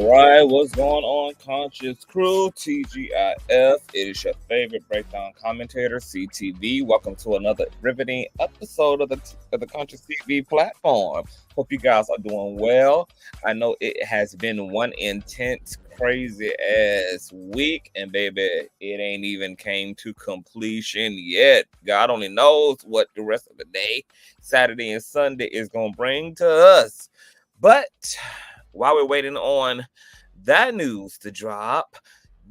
right, what's going on, Conscious Crew? TGIF. It is your favorite breakdown commentator, CTV. Welcome to another riveting episode of the Consciouztv platform. Hope you guys are doing well. I know it has been one intense, crazy ass week, and baby, it ain't even came to completion yet. God only knows what the rest of the day, Saturday and Sunday, is gonna bring to us. But while we're waiting on that news to drop,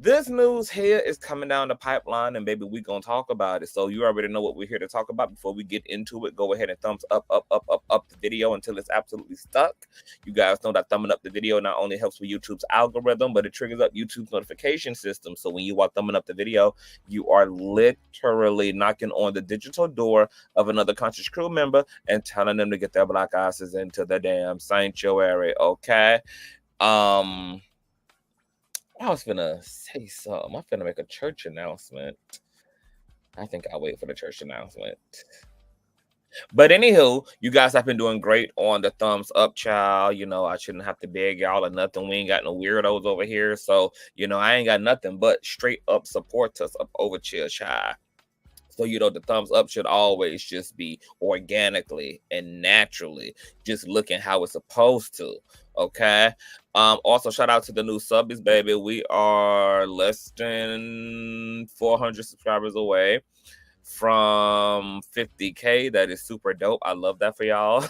this news here is coming down the pipeline, and baby, we're gonna talk about it. So you already know what we're here to talk about. Before we get into it, go ahead and thumbs up the video until it's absolutely stuck. You guys know that thumbing up the video not only helps with YouTube's algorithm, but it triggers up YouTube's notification system. So when you are thumbing up the video, you are literally knocking on the digital door of another Conscious crew member and telling them to get their black asses into the damn sanctuary. Okay. I was finna say something. I'm finna make a church announcement. I think I'll wait for the church announcement. But anywho, you guys have been doing great on the thumbs up, child. You know, I shouldn't have to beg y'all or nothing. We ain't got no weirdos over here. So, you know, I ain't got nothing but straight up support us up over chill, child. So, you know, the thumbs up should always just be organically and naturally just looking how it's supposed to. Okay. Also, shout out to the new subbies, baby. We are less than 400 subscribers away from 50K. That is super dope. I love that for y'all.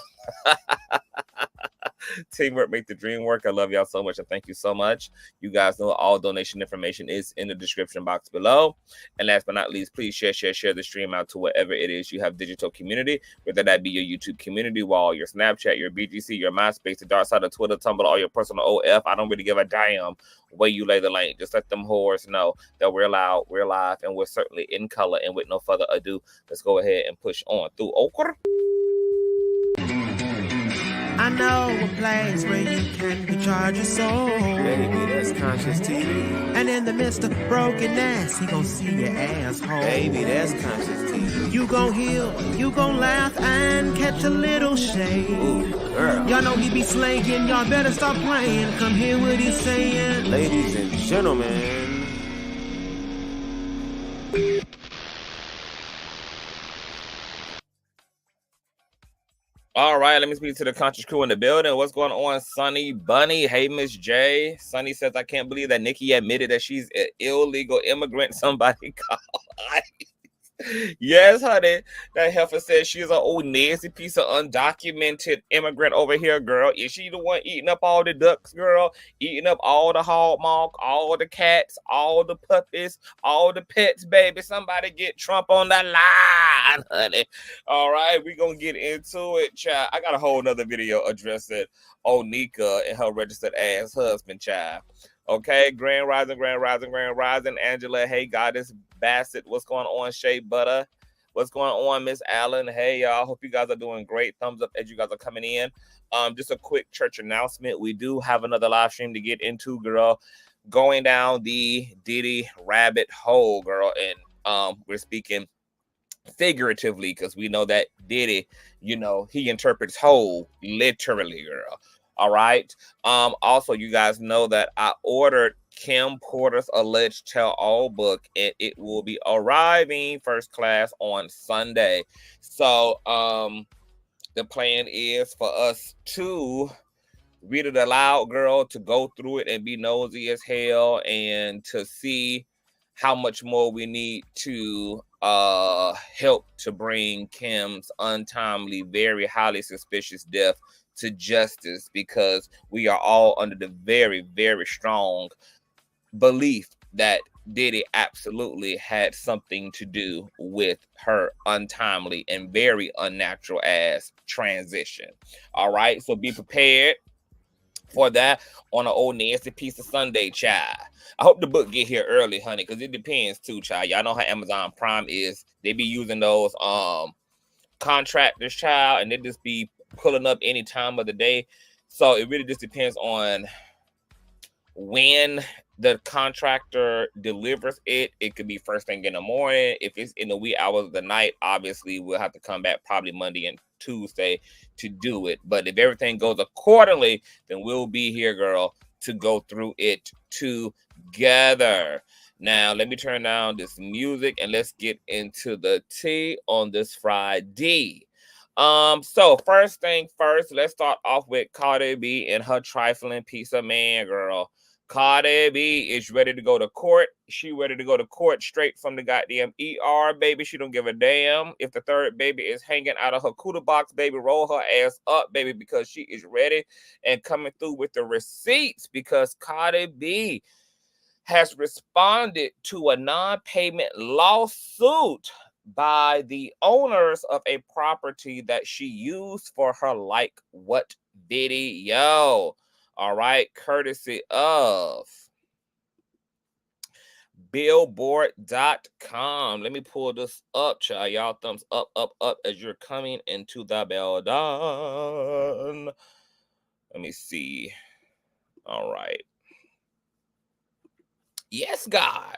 Teamwork make the dream work. I love y'all so much, and thank you so much. You guys know all donation information is in the description box below. And last but not least, please share the stream out to whatever it is you have digital community, whether that be your YouTube community wall, your Snapchat, your BGC, your MySpace, the dark side of Twitter, Tumblr, or your personal OF. I don't really give a damn where you lay the lane. Just let them whores know that we're loud, we're live, and we're certainly in color. And with no further ado, let's go ahead and push on through Okra. I know a place where you can recharge your soul. Baby, that's Consciouztv. And in the midst of brokenness, he gon' see your asshole. Baby, that's Consciouztv. You gon' heal, you gon' laugh and catch a little shade. Ooh, girl. Y'all know he be slaying, y'all better stop playing. Come hear what he's saying. Ladies and gentlemen. All right, let me speak to the Conscious crew in the building. What's going on, Sunny Bunny? Hey, Miss J. Sunny says, I can't believe that Nicki admitted that she's an illegal immigrant. Somebody call ICE. Yes, honey. That heifer says she's an old nasty piece of undocumented immigrant over here, girl. Is she the one eating up all the ducks, girl? Eating up all the hallmark, all the cats, all the puppies, all the pets, baby. Somebody get Trump on the line, honey. All right, we're going to get into it, child. I got a whole nother video addressing Onika and her registered ass husband, child. Okay, Grand Rising, Angela. Hey, Goddess Bassett. What's going on, Shea Butter? What's going on, Miss Allen? Hey, y'all. Hope you guys are doing great. Thumbs up as you guys are coming in. Just a quick church announcement. We do have another live stream to get into, girl. Going down the Diddy rabbit hole, girl. And we're speaking figuratively because we know that Diddy, you know, he interprets hole literally, girl. All right. Also, you guys know that I ordered Kim Porter's alleged tell-all book, and it will be arriving first class on Sunday. So, the plan is for us to read it aloud, girl, to go through it and be nosy as hell, and to see how much more we need to help to bring Kim's untimely, very highly suspicious death to justice, because we are all under the very, very strong belief that Diddy absolutely had something to do with her untimely and very unnatural ass transition. All right, so be prepared for that on an old nasty piece of Sunday, child. I hope the book get here early, honey, because it depends too, child. Y'all know how Amazon Prime is. They be using those contractors, child, and they just be pulling up any time of the day. So it really just depends on when the contractor delivers it. It could be first thing in the morning. If it's in the wee hours of the night, obviously we'll have to come back probably Monday and Tuesday to do it. But if everything goes accordingly, then we'll be here, girl, to go through it together. Now, let me turn down this music and let's get into the tea on this Friday. So first thing first, let's start off with Cardi B and her trifling piece of man, girl. Cardi B is ready to go to court. She ready to go to court straight from the goddamn ER, baby. She don't give a damn if the third baby is hanging out of her cooter box, baby. Roll her ass up, baby, because she is ready and coming through with the receipts because Cardi B has responded to a non-payment lawsuit by the owners of a property that she used for her Like What video. All right, courtesy of Billboard.com. Let me pull this up, child. Y'all thumbs up, up, up as you're coming into the building. Let me see. All right. Yes, God.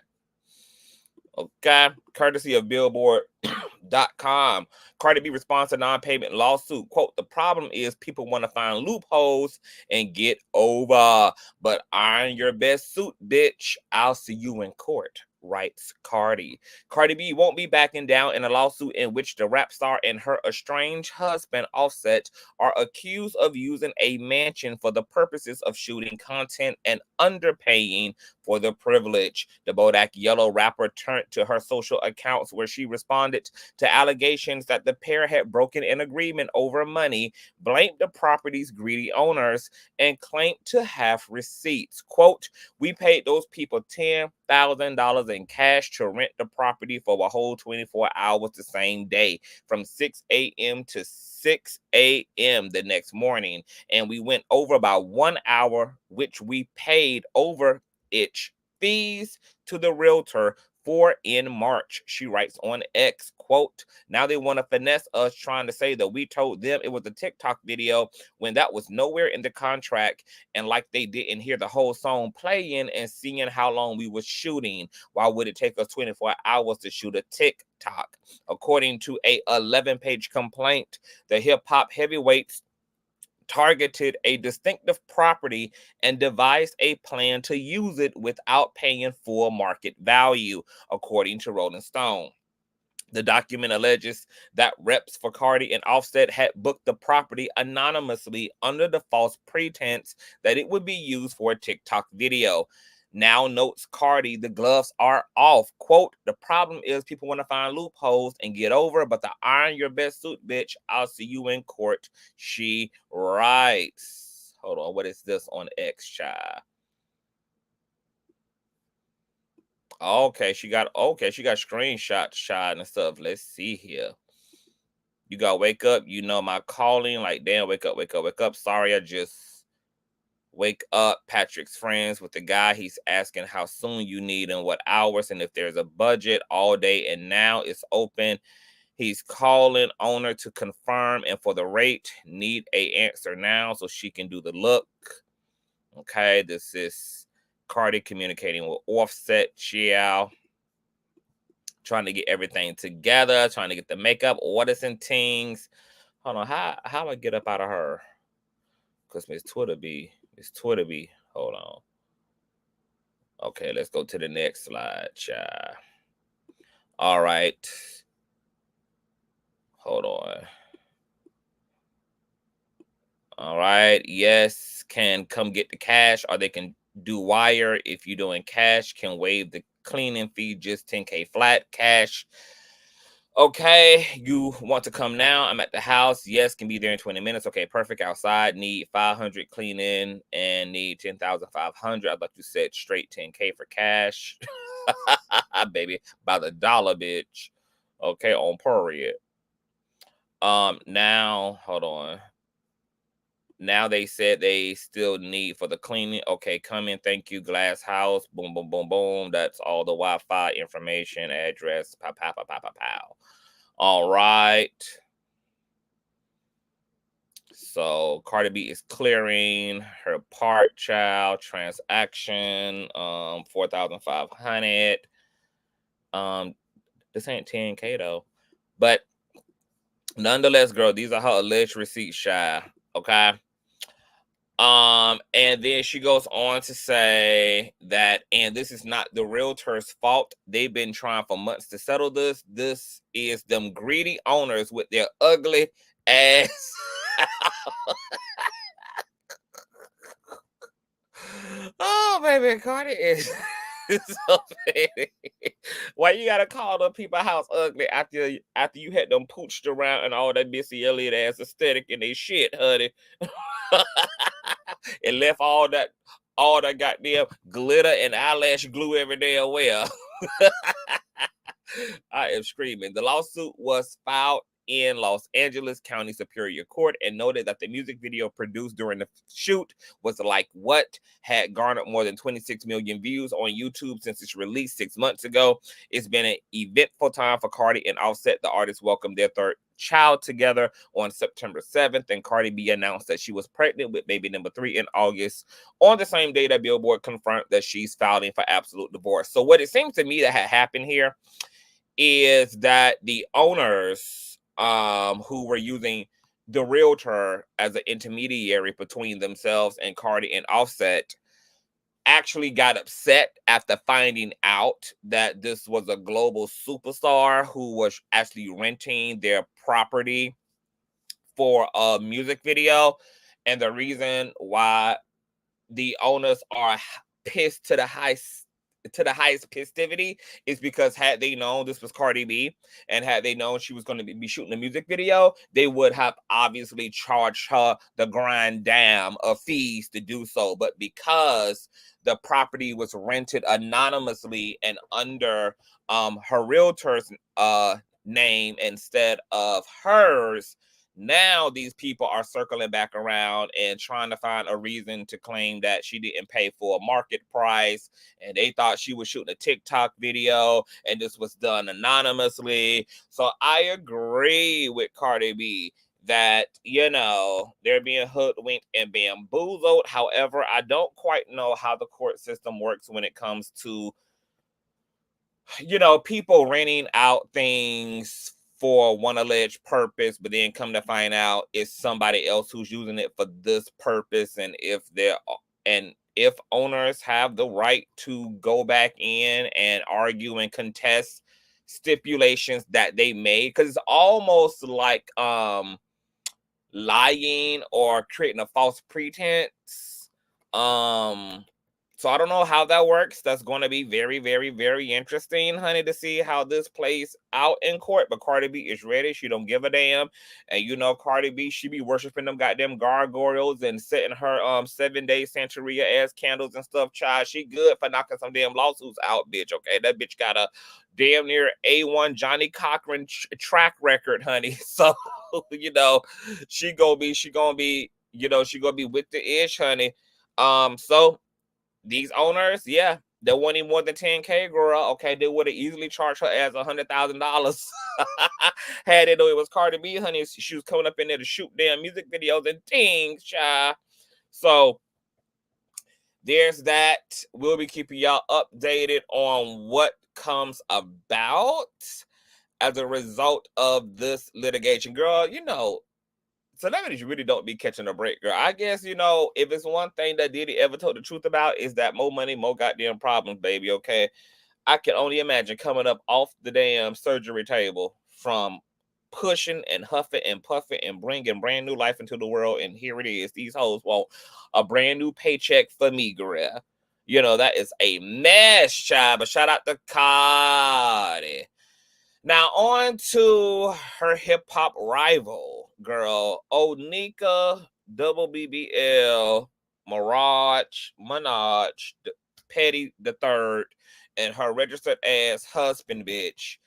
Okay, courtesy of Billboard.com. Cardi B responds to non-payment lawsuit. Quote, the problem is people want to find loopholes and get over. But iron your best suit, bitch. I'll see you in court, writes Cardi. Cardi B won't be backing down in a lawsuit in which the rap star and her estranged husband, Offset, are accused of using a mansion for the purposes of shooting content and underpaying for the privilege. The Bodak Yellow rapper turned to her social accounts where she responded to allegations that the pair had broken an agreement over money, blamed the property's greedy owners, and claimed to have receipts. Quote, we paid those people $10,000 in cash to rent the property for a whole 24 hours the same day, from 6 a.m. to 6 a.m. the next morning. And we went over about 1 hour, which we paid over fees to the realtor for in March, she writes on X. Quote, now they want to finesse us trying to say that we told them it was a TikTok video when that was nowhere in the contract, and like they didn't hear the whole song playing and seeing how long we were shooting. Why would it take us 24 hours to shoot a TikTok? According to a 11-page complaint, the hip-hop heavyweights targeted a distinctive property and devised a plan to use it without paying full market value, according to Rolling Stone. The document alleges that reps for Cardi and Offset had booked the property anonymously under the false pretense that it would be used for a TikTok video. Now notes Cardi, the gloves are off. Quote, the problem is people want to find loopholes and get over, but the iron your best suit, bitch. I'll see you in court, she writes. Hold on, what is this on X, child? Okay, she got screenshots, child, and stuff. Let's see here. You got wake up, you know my calling, like damn, wake up, wake up, wake up. Sorry, I just wake up. Patrick's friends with the guy. He's asking how soon you need and what hours and if there's a budget. All day and now it's open. He's calling owner to confirm and for the rate. Need a answer now so she can do the look. Okay, this is Cardi communicating with Offset. Chiao. Trying to get everything together. Trying to get the makeup, orders and things. Hold on, how I get up out of her? Because Miss Twitter be. Hold on. Okay, let's go to the next slide, child. All right. Hold on. All right. Yes, can come get the cash, or they can do wire. If you're doing cash, can waive the cleaning fee, just 10K flat cash. Okay, you want to come now? I'm at the house. Yes, can be there in 20 minutes. Okay, perfect. Outside, need 500 cleaning and need 10,500. I'd like you set straight 10K for cash. Baby, by the dollar, bitch. Okay, on period. Now, hold on. Now they said they still need for the cleaning. Okay, come in. Thank you. Glass house. Boom, boom, boom, boom. That's all the Wi-Fi information, address. Pow, pow, pow, pow, pow, pow. All right. So Cardi B is clearing her part, child. Transaction, 4,500. This ain't 10K though. But nonetheless, girl, these are her alleged receipts, child. Okay. And then she goes on to say that, and this is not the realtor's fault. They've been trying for months to settle this. This is them greedy owners with their ugly ass. Oh, baby, Cardi is so petty. Why you gotta call them people house ugly after you had them pooched around and all that Missy Elliott ass aesthetic and they shit, honey? And left all that goddamn glitter and eyelash glue every day away. I am screaming. The lawsuit was filed in Los Angeles County Superior Court and noted that the music video produced during the shoot was like what had garnered more than 26 million views on YouTube since its release 6 months ago. It's been an eventful time for Cardi and Offset. The artists welcomed their third child together on September 7th, and Cardi B announced that she was pregnant with baby number 3 in August, on the same day that Billboard confirmed that she's filing for absolute divorce. So what it seems to me that had happened here is that the owners who were using the realtor as an intermediary between themselves and Cardi and Offset actually got upset after finding out that this was a global superstar who was actually renting their property for a music video. And the reason why the owners are pissed to the highest festivity is because had they known this was Cardi B and had they known she was going to be shooting a music video, they would have obviously charged her the grand dam of fees to do so. But because the property was rented anonymously and under her realtor's name instead of hers, now these people are circling back around and trying to find a reason to claim that she didn't pay for a market price, and they thought she was shooting a TikTok video and this was done anonymously. So I agree with Cardi B that, you know, they're being hoodwinked and bamboozled. However, I don't quite know how the court system works when it comes to, you know, people renting out things for one alleged purpose, but then come to find out it's somebody else who's using it for this purpose. And if owners have the right to go back in and argue and contest stipulations that they made, because it's almost like lying or creating a false pretense. So I don't know how that works. That's going to be very, very, very interesting, honey, to see how this plays out in court. But Cardi B is ready. She don't give a damn. And you know, Cardi B, she be worshiping them goddamn gargoyles and setting her 7-day Santeria ass candles and stuff, child. She good for knocking some damn lawsuits out, bitch. Okay, that bitch got a damn near A1 Johnny Cochran track record, honey. So you know, she gonna be, you know, she gonna be with the ish, honey. So these owners, yeah, they wanted more than 10K, girl. Okay, they would have easily charged her as $100,000. Had it though it was Cardi B, honey. She was coming up in there to shoot damn music videos and things, child. So there's that. We'll be keeping y'all updated on what comes about as a result of this litigation, girl. You know, celebrities really don't be catching a break, girl. I guess, you know, if it's one thing that Diddy ever told the truth about is that more money, more goddamn problems, baby, okay? I can only imagine coming up off the damn surgery table from pushing and huffing and puffing and bringing brand new life into the world, and here it is. These hoes want a brand new paycheck for me, girl. You know, that is a mess, child, but shout out to Cardi. Now on to her hip-hop rival, girl, Onika Double BBL, Minaj, Petty the Third, and her registered ass husband, bitch,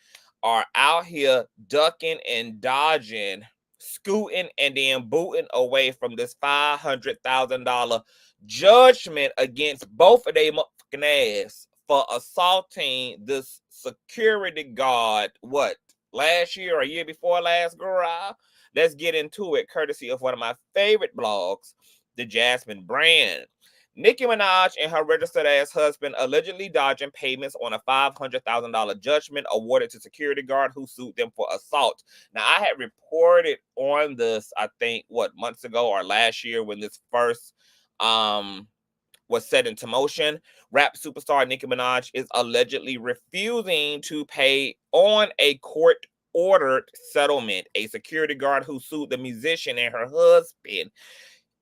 are out here ducking and dodging, scooting and then booting away from this $500,000 judgment against both of their motherfucking ass for assaulting this security guard, what, last year or a year before last, girl? Let's get into it, courtesy of one of my favorite blogs, the Jasmine Brand. Nicki Minaj and her registered ass husband allegedly dodging payments on a $500,000 judgment awarded to security guard who sued them for assault. Now, I had reported on this, I think, months ago or last year when this first was set into motion. Rap superstar Nicki Minaj is allegedly refusing to pay on a court-ordered settlement. A security guard who sued the musician and her husband,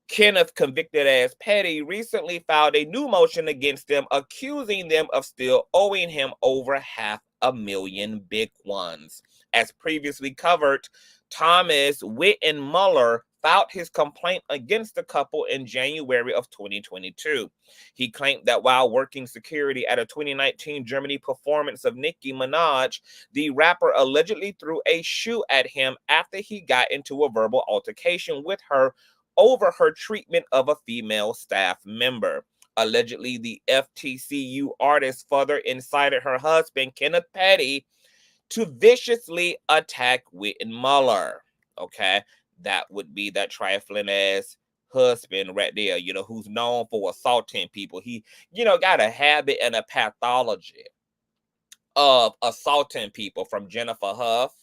Kenneth, convicted as petty, recently filed a new motion against them, accusing them of still owing him over $500,000 big ones. As previously covered, Thomas Wittenmuller filed his complaint against the couple in January of 2022. He claimed that while working security at a 2019 Germany performance of Nicki Minaj, the rapper allegedly threw a shoe at him after he got into a verbal altercation with her over her treatment of a female staff member. Allegedly, the FTCU artist further incited her husband, Kenneth Petty, to viciously attack Wittenmuller. Okay, that would be that trifling ass husband right there, who's known for assaulting people. He, got a habit and a pathology of assaulting people, from Jennifer Huff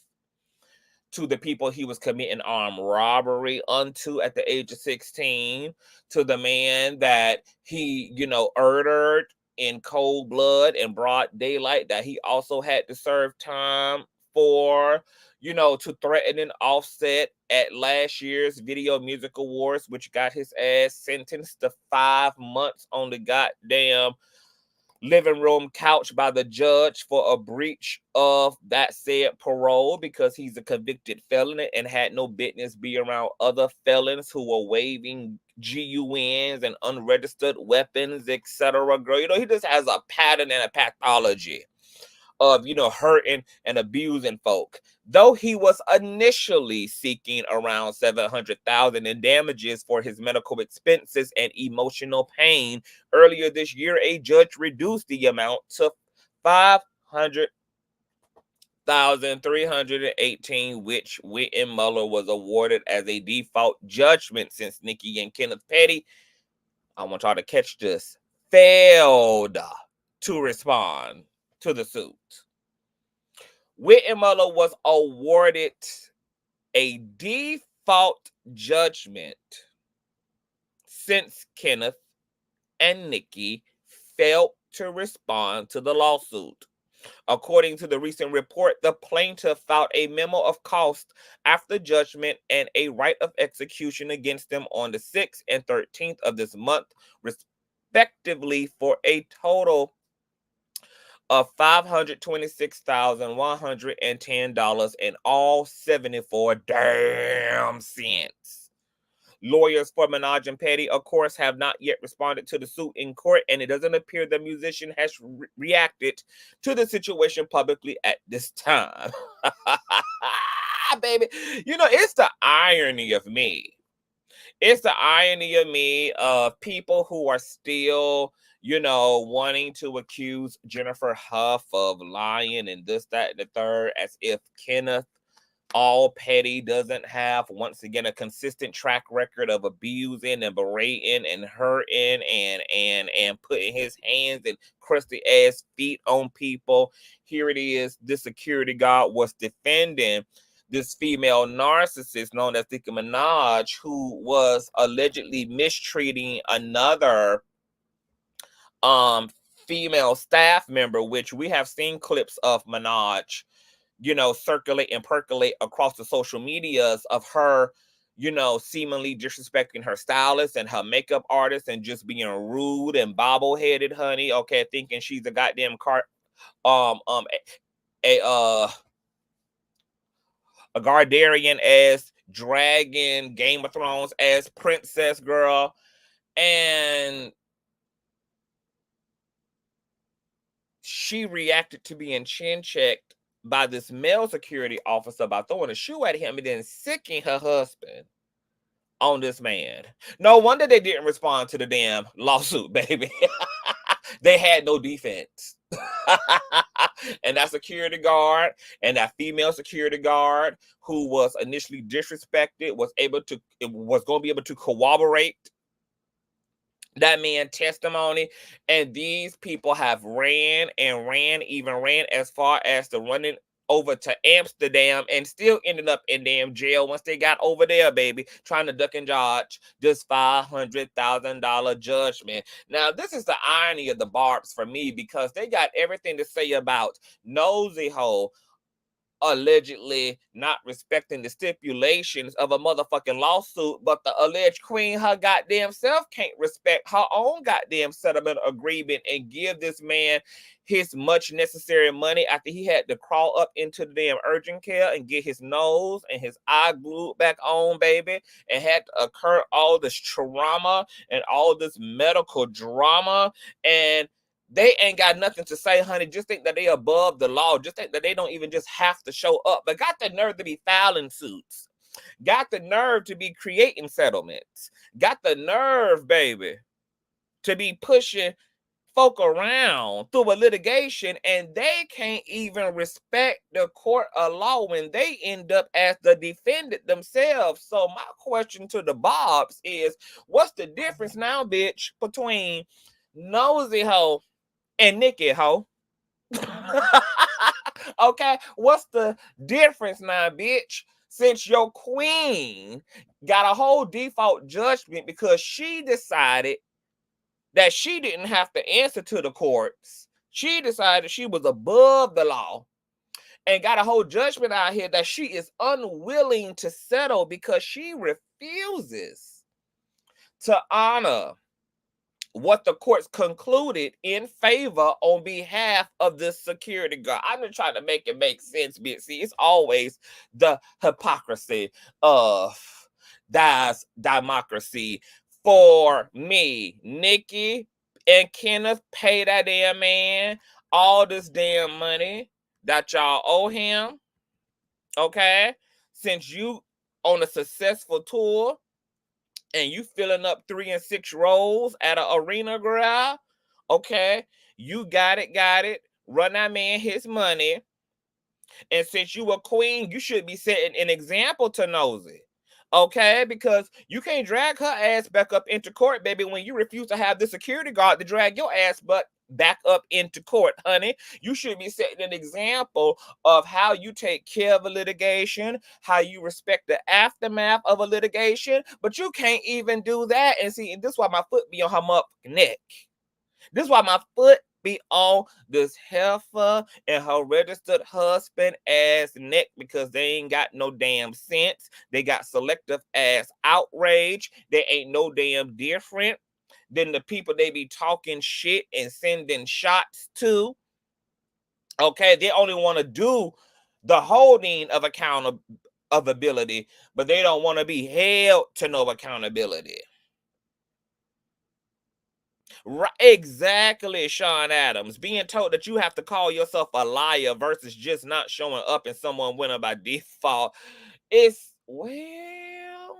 to the people he was committing armed robbery unto at the age of 16, to the man that he, murdered in cold blood and broad daylight, that he also had to serve time for, to threatening Offset at last year's Video Music Awards, which got his ass sentenced to 5 months on the goddamn living room couch by the judge for a breach of that said parole, because he's a convicted felon and had no business be around other felons who were waving GUNs and unregistered weapons, etc. Girl, he just has a pattern and a pathology of, hurting and abusing folk. Though he was initially seeking around $700,000 in damages for his medical expenses and emotional pain, earlier this year, a judge reduced the amount to $500,318, which Wittenmuller was awarded as a default judgment since Nicki and Kenneth Petty, I want y'all to catch this, failed to respond to the suit. Wittenmuller was awarded a default judgment since Kenneth and Nicki failed to respond to the lawsuit. According to the recent report, the plaintiff filed a memo of cost after judgment and a right of execution against them on the 6th and 13th of this month, respectively, for a total of $526,110 and all 74 damn cents. Lawyers for Minaj and Petty, of course, have not yet responded to the suit in court, and it doesn't appear the musician has reacted to the situation publicly at this time. Baby, it's the irony of me. It's the irony of me of people who are still, wanting to accuse Jennifer Huff of lying and this, that, and the third, as if Kenneth All Petty doesn't have, once again, a consistent track record of abusing and berating and hurting and putting his hands and crusty ass feet on people. Here it is, this security guard was defending this female narcissist known as Nicki Minaj, who was allegedly mistreating another female staff member, which we have seen clips of Minaj, circulate and percolate across the social medias of her, seemingly disrespecting her stylist and her makeup artist and just being rude and bobble-headed, honey. Okay, thinking she's a goddamn a Gardarian ass dragon, Game of Thrones ass princess girl, and she reacted to being chin checked by this male security officer by throwing a shoe at him and then sicking her husband on this man. No wonder they didn't respond to the damn lawsuit, baby. They had no defense. And that security guard and that female security guard who was initially disrespected was going to be able to corroborate that man's testimony. And these people have ran as far as the running over to Amsterdam and still ended up in damn jail once they got over there, baby, trying to duck and dodge this $500,000 judgment. Now, this is the irony of the Barbs for me, because they got everything to say about Nosy Ho allegedly not respecting the stipulations of a motherfucking lawsuit, but the alleged queen, her goddamn self, can't respect her own goddamn settlement agreement and give this man his much necessary money after he had to crawl up into the damn urgent care and get his nose and his eye glued back on, baby, and had to occur all this trauma and all this medical drama. And they ain't got nothing to say, honey. Just think that they above the law. Just think that they don't even just have to show up, but got the nerve to be filing suits. Got the nerve to be creating settlements. Got the nerve, baby, to be pushing folk around through a litigation, and they can't even respect the court of law when they end up as the defendant themselves. So my question to the Bobs is, what's the difference now, bitch, between Nosy Ho and Nicki Ho? Okay, what's the difference now, bitch? Since your queen got a whole default judgment because she decided that she didn't have to answer to the courts. She decided she was above the law and got a whole judgment out here that she is unwilling to settle because she refuses to honor what the courts concluded in favor on behalf of the security guard. I'm just trying to make it make sense, bitch. See, it's always the hypocrisy of democracy. For me, Nicki and Kenneth pay that damn man all this damn money that y'all owe him, okay? Since you on a successful tour, and you filling up 3 and 6 rows at an arena, girl, okay, you got it. Run that man his money. And since you a queen, you should be setting an example to Nosy, okay? Because you can't drag her ass back up into court, baby, when you refuse to have the security guard to drag your ass back up into court, honey. You should be setting an example of how you take care of a litigation, how you respect the aftermath of a litigation, but you can't even do that. And see, this is why my foot be on her motherfucking neck. This is why my foot be on this heifer and her registered husband ass neck, because they ain't got no damn sense. They got selective ass outrage. They ain't no damn different than the people they be talking shit and sending shots to. Okay, they only want to do the holding of accountability, but they don't want to be held to no accountability. Right, exactly, Sean Adams. Being told that you have to call yourself a liar versus just not showing up and someone winning by default. It's, well,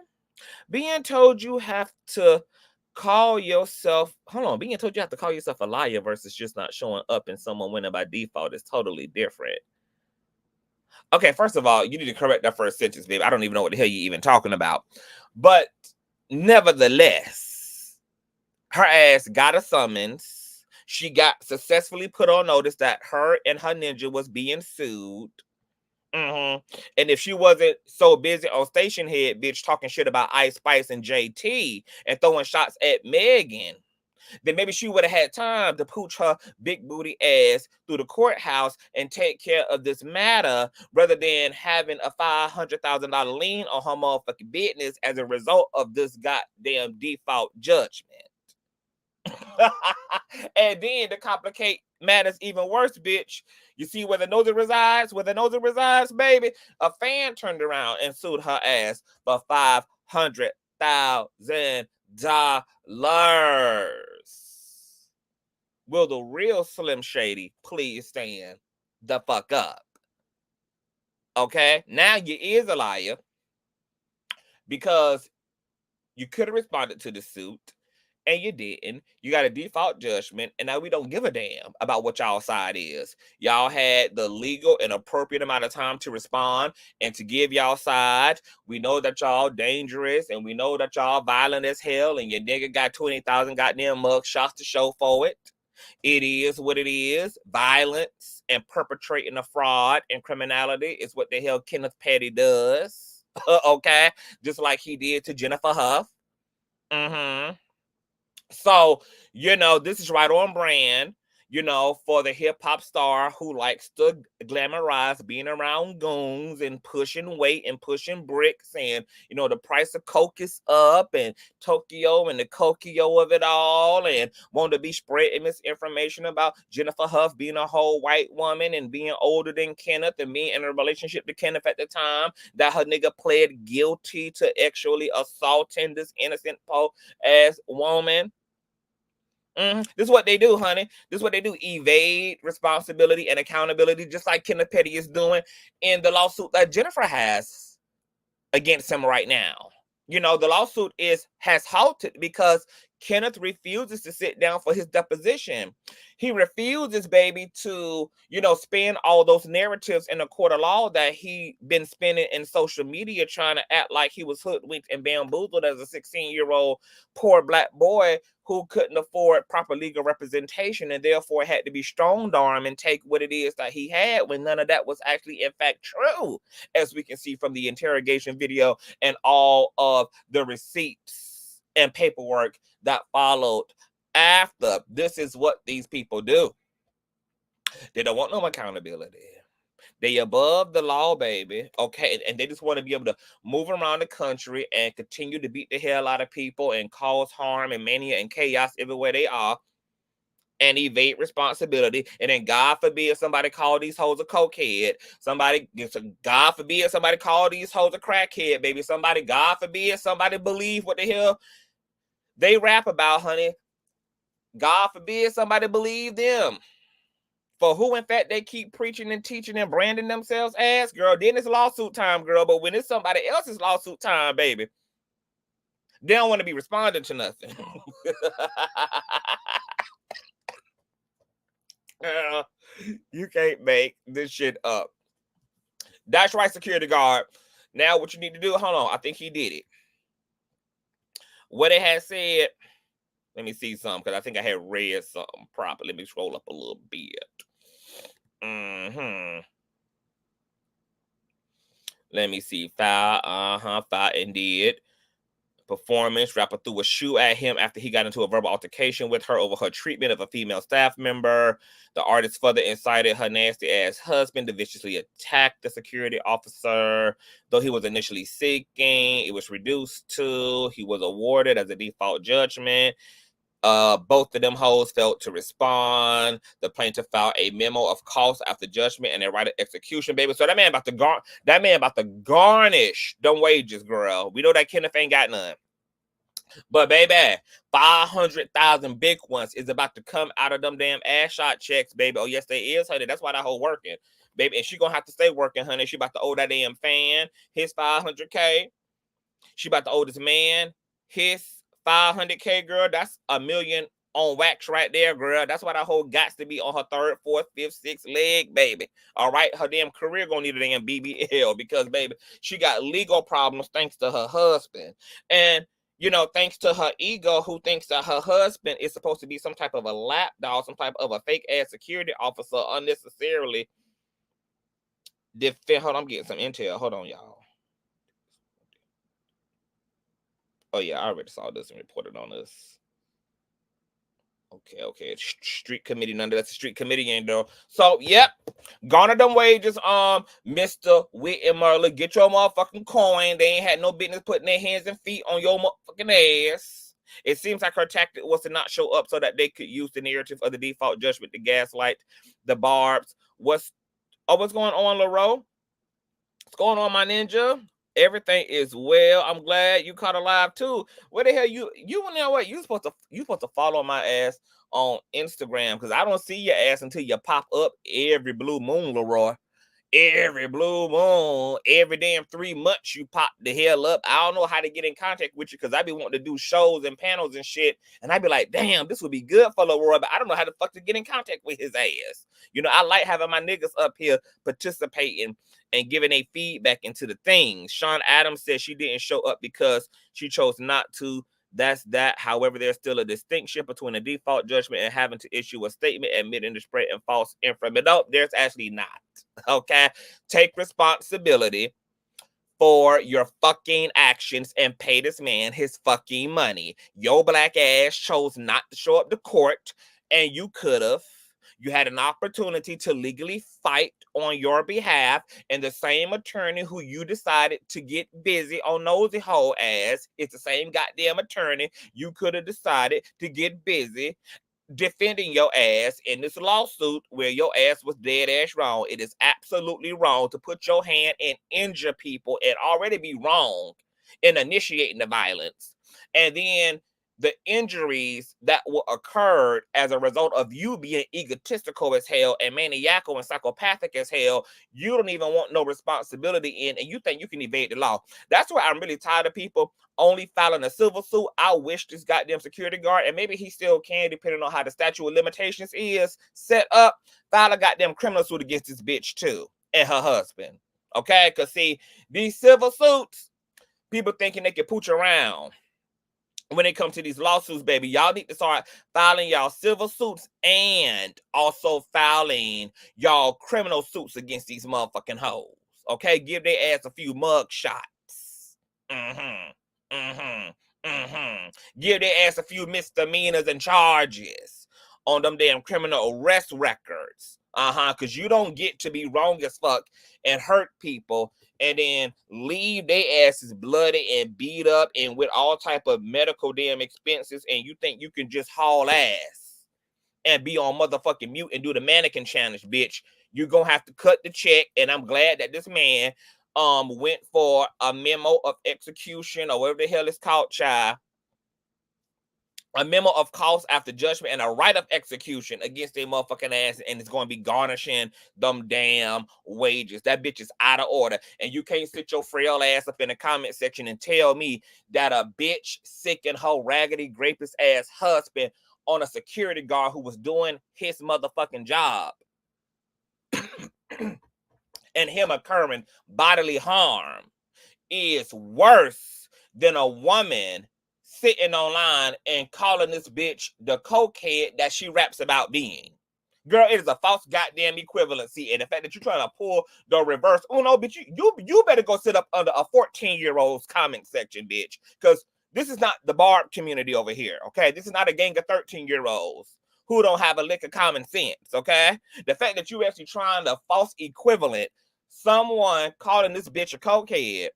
being told you have to call yourself, being told you have to call yourself a liar versus just not showing up and someone winning by default is totally different. Okay, first of all, you need to correct that first sentence, baby. I don't even know what the hell you're even talking about. But nevertheless, her ass got a summons. She got successfully put on notice that her and her ninja was being sued. And if she wasn't so busy on station head, bitch, talking shit about Ice Spice and JT and throwing shots at Megan, then maybe she would have had time to pooch her big booty ass through the courthouse and take care of this matter, rather than having a $500,000 lien on her motherfucking business as a result of this goddamn default judgment. And then to complicate matters even worse, bitch, you see where the nosy resides? Where the nosy resides, baby? A fan turned around and sued her ass for $500,000. Will the real Slim Shady please stand the fuck up? Okay, now you is a liar because you could have responded to the suit and you didn't. You got a default judgment, and now we don't give a damn about what y'all side is. Y'all had the legal and appropriate amount of time to respond and to give y'all side. We know that y'all dangerous, and we know that y'all violent as hell, and your nigga got 20,000 goddamn mug shots to show for it. It is what it is. Violence and perpetrating a fraud and criminality is what the hell Kenneth Petty does. Okay? Just like he did to Jennifer Huff. So, this is right on brand, for the hip hop star who likes to glamorize being around goons and pushing weight and pushing bricks. And, the price of coke is up and Tokyo and the Kokio of it all. And want to be spreading misinformation about Jennifer Huff being a whole white woman and being older than Kenneth and being in a relationship to Kenneth at the time. That her nigga pled guilty to actually assaulting this innocent po-ass woman. This is what they do, honey. This is what they do. Evade responsibility and accountability, just like Kenneth Petty is doing in the lawsuit that Jennifer has against him right now. The lawsuit has halted because Kenneth refuses to sit down for his deposition. He refuses, baby, to, spin all those narratives in a court of law that he been spinning in social media, trying to act like he was hoodwinked and bamboozled as a 16-year-old poor black boy who couldn't afford proper legal representation and therefore had to be strong-armed and take what it is that he had, when none of that was actually in fact true, as we can see from the interrogation video and all of the receipts and paperwork that followed after. This is what these people do. They don't want no accountability. They above the law, baby. Okay. And they just want to be able to move around the country and continue to beat the hell out of people and cause harm and mania and chaos everywhere they are and evade responsibility. And then God forbid somebody call these hoes a cokehead. God forbid somebody call these hoes a crackhead, baby. God forbid somebody believe what the hell they rap about, honey. God forbid somebody believe them. For who, in fact, they keep preaching and teaching and branding themselves as, girl. Then it's lawsuit time, girl. But when it's somebody else's lawsuit time, baby, they don't want to be responding to nothing. You can't make this shit up. That's right, security guard. Now what you need to do, hold on, I think he did it. What it has said, let me see something, because I think I had read something properly. Let me scroll up a little bit. Let me see. File, indeed. Performance. Rapper threw a shoe at him after he got into a verbal altercation with her over her treatment of a female staff member. The artist further incited her nasty-ass husband to viciously attack the security officer. Though he was initially seeking, it was reduced to, he was awarded as a default judgment. Both of them hoes failed to respond. The plaintiff filed a memo of cost after judgment and a right of execution, baby. So that man about to garnish them wages, girl. We know that Kenneth ain't got none. But baby, 500,000 big ones is about to come out of them damn ass shot checks, baby. Oh yes, they is, honey. That's why that whole working, baby. And she gonna have to stay working, honey. She about to owe that damn fan his $500K. She about to owe this man his $500K, girl. That's $1 million on wax right there, girl. That's why that whole got to be on her 3rd, 4th, 5th, 6th leg, baby. All right, her damn career gonna need a damn BBL because, baby, she got legal problems thanks to her husband. And thanks to her ego, who thinks that her husband is supposed to be some type of a lapdog, some type of a fake ass security officer, unnecessarily. Hold on, I'm getting some intel. Hold on, y'all. Oh yeah, I already saw this and reported on this. Okay. Street committee, none of that's a street committee ain't though. So yep, garner them wages, Mr. Whit and Merle. Get your motherfucking coin. They ain't had no business putting their hands and feet on your motherfucking ass. It seems like her tactic was to not show up so that they could use the narrative of the default judgment to gaslight the Barbs. What's going on, LaRoe? What's going on, my ninja? Everything is well. I'm glad you caught alive too. Where the hell you know what? You supposed to follow my ass on Instagram, because I don't see your ass until you pop up every blue moon, Leroy. Every blue moon, every damn 3 months you pop the hell up. I don't know how to get in contact with you because I be wanting to do shows and panels and shit. And I be like, damn, this would be good for Leroy, but I don't know how the fuck to get in contact with his ass. I like having my niggas up here participating and giving a feedback into the things. Sean Adams said she didn't show up because she chose not to That's that. However, there's still a distinction between a default judgment and having to issue a statement admitting the spread and false information. No, there's actually not. Okay? Take responsibility for your fucking actions and pay this man his fucking money. Your black ass chose not to show up to court, and you could have. You had an opportunity to legally fight on your behalf, and the same attorney who you decided to get busy on nosy hole ass is the same goddamn attorney you could have decided to get busy defending your ass in this lawsuit where your ass was dead ass wrong. It is absolutely wrong to put your hand and injure people and already be wrong in initiating the violence. And then the injuries that will occur as a result of you being egotistical as hell and maniacal and psychopathic as hell, you don't even want no responsibility in, and you think you can evade the law. That's why I'm really tired of people only filing a civil suit. I wish this goddamn security guard, and maybe he still can, depending on how the statute of limitations is set up, file a goddamn criminal suit against this bitch too and her husband. Okay? Because see, these civil suits, people thinking they can pooch around. When it comes to these lawsuits, baby, y'all need to start filing y'all civil suits and also filing y'all criminal suits against these motherfucking hoes. Okay? Give their ass a few mug shots. Give their ass a few misdemeanors and charges on them damn criminal arrest records. Because you don't get to be wrong as fuck and hurt people and then leave their asses bloody and beat up and with all type of medical damn expenses, and you think you can just haul ass and be on motherfucking mute and do the mannequin challenge, bitch. You're gonna have to cut the check, and I'm glad that this man went for a memo of execution or whatever the hell it's called, child. A memo of cause after judgment and a right of execution against their motherfucking ass, and it's going to be garnishing them damn wages. That bitch is out of order, and you can't sit your frail ass up in the comment section and tell me that a bitch sicking her raggedy rapist ass husband on a security guard who was doing his motherfucking job and him occurring bodily harm is worse than a woman sitting online and calling this bitch the cokehead that she raps about being. Girl, it is a false goddamn equivalency. And the fact that you're trying to pull the reverse, oh no, bitch, you better go sit up under a 14-year-old's comment section, bitch. Because this is not the Barb community over here, okay? This is not a gang of 13-year-olds who don't have a lick of common sense, okay? The fact that you actually trying to false equivalent someone calling this bitch a cokehead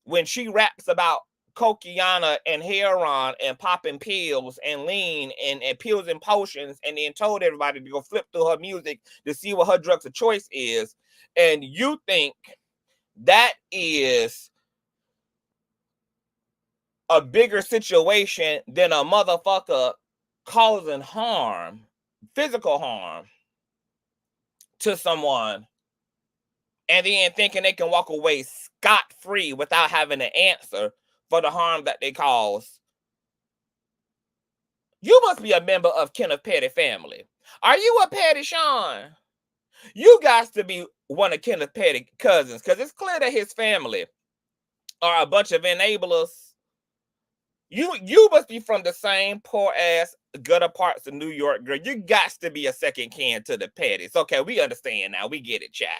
when she raps about cokiana and heroin and popping pills and lean and pills and potions, and then told everybody to go flip through her music to see what her drugs of choice is, and you think that is a bigger situation than a motherfucker causing harm, physical harm to someone, and then thinking they can walk away scot-free without having to answer for the harm that they cause. You must be a member of Kenneth Petty family. Are you a Petty Sean? You got to be one of Kenneth Petty cousins, because it's clear that his family are a bunch of enablers. You must be from the same poor ass gutter parts of New York, girl. You got to be a second kin to the Pettys. Okay, we understand now. We get it, child.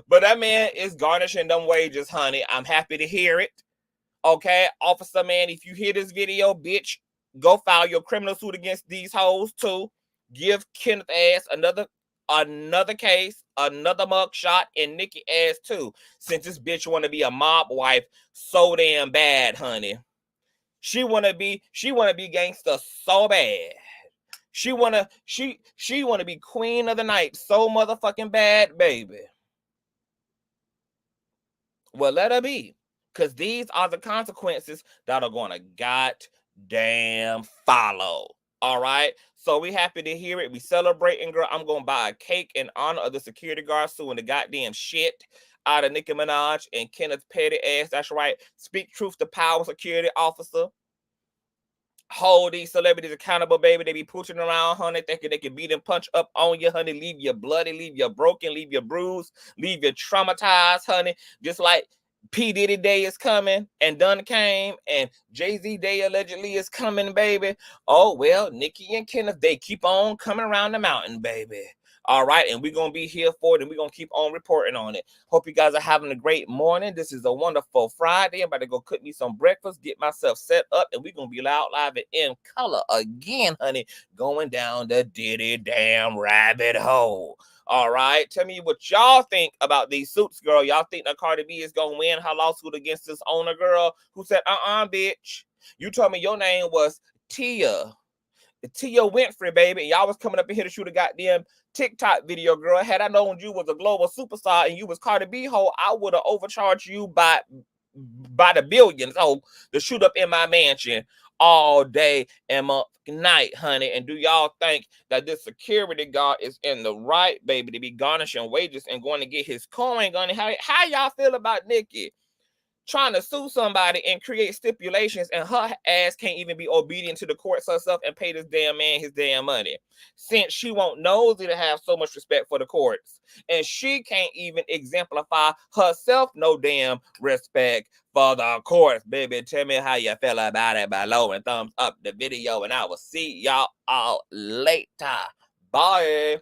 But that man is garnishing them wages, honey. I'm happy to hear it. Okay, officer man, if you hear this video, bitch, go file your criminal suit against these hoes too. Give Kenneth ass another case, another mug shot, and Nicki ass too. Since this bitch want to be a mob wife so damn bad, honey. She wanna be gangster so bad. She wanna be queen of the night so motherfucking bad, baby. Well, let her be, because these are the consequences that are gonna goddamn follow. All right, so we happy to hear it. We celebrating, girl. I'm gonna buy a cake in honor of the security guard suing the goddamn shit out of Nicki Minaj and Kenneth Petty ass. That's right. Speak truth to power, security officer. Hold these celebrities accountable, baby. They be pushing around, honey, thinking they can beat and punch up on you, honey. Leave you bloody, leave you broken, leave you bruised, leave you traumatized, honey. Just like P. Diddy Day is coming and done came, and Jay-Z Day allegedly is coming, baby. Oh, well, Nicki and Kenneth, they keep on coming around the mountain, baby. All right, and we're going to be here for it, and we're going to keep on reporting on it. Hope you guys are having a great morning. This is a wonderful Friday. I'm about to go cook me some breakfast, get myself set up, and we're going to be loud, live, and in color again, honey, going down the Diddy damn rabbit hole. All right, tell me what y'all think about these suits, girl. Y'all think that Cardi B is going to win her lawsuit against this owner girl who said, bitch. You told me your name was Tia Winfrey, baby. Y'all was coming up in here to shoot a goddamn TikTok video, girl. Had I known you was a global superstar and you was Cardi B hoe, I would have overcharged you by the billions, to shoot up in my mansion all day and night, honey. And do y'all think that this security guard is in the right, baby, to be garnishing wages and going to get his coin, honey? How y'all feel about Nicki trying to sue somebody and create stipulations, and her ass can't even be obedient to the courts herself and pay this damn man his damn money, since she won't nosy to have so much respect for the courts, and she can't even exemplify herself no damn respect for the courts, baby? Tell me how you feel about it below and thumbs up the video, and I will see y'all all later. Bye.